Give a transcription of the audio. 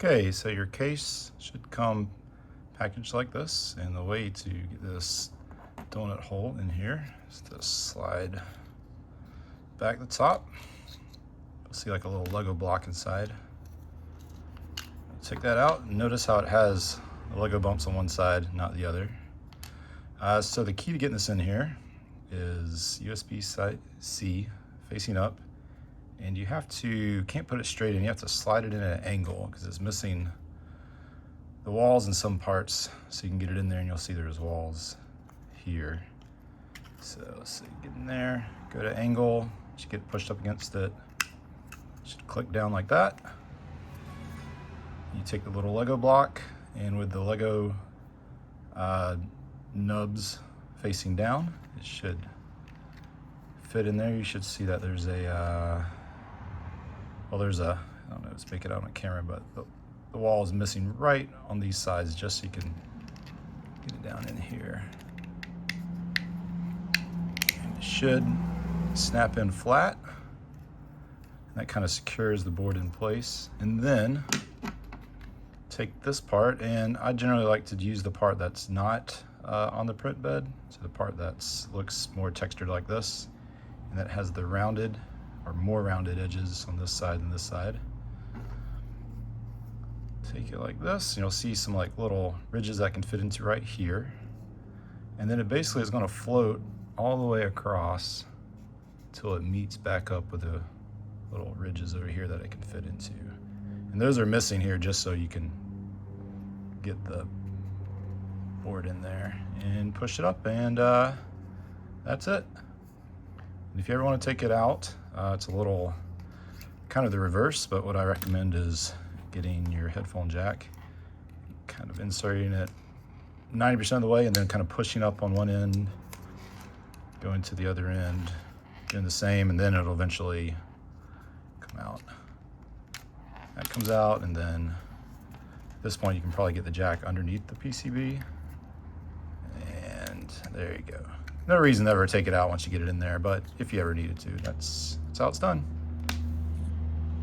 Okay, so your case should come packaged like this, and the way to get this donut hole in here is to slide back the top. You'll see like a little Lego block inside. Take that out and notice how it has the Lego bumps on one side, not the other. So the key to getting this in here is USB-C facing up, and you can't put it straight in, you have to slide it in at an angle because it's missing the walls in some parts, so you can get it in there and you'll see there's walls here. So get in there, go to angle, should get pushed up against it, should click down like that. You take the little Lego block, and with the Lego nubs facing down, it should fit in there. You should see that there's a, I don't know, let's make it out on camera, but the wall is missing right on these sides, just so you can get it down in here. And it should snap in flat. And that kind of secures the board in place. And then take this part, and I generally like to use the part that's not on the print bed, so the part that looks more textured like this, and that has the rounded or more rounded edges on this side and this side. Take it like this, and you'll see some like little ridges that can fit into right here, and then it basically is going to float all the way across until it meets back up with the little ridges over here that it can fit into. And those are missing here just so you can get the board in there and push it up, and that's it. And if you ever want to take it out, it's a little kind of the reverse, but what I recommend is getting your headphone jack, kind of inserting it 90% of the way, and then kind of pushing up on one end, going to the other end, doing the same, and then it'll eventually come out. That comes out, and then at this point you can probably get the jack underneath the PCB, and there you go. No reason to ever take it out once you get it in there, but if you ever needed to, that's how it's done.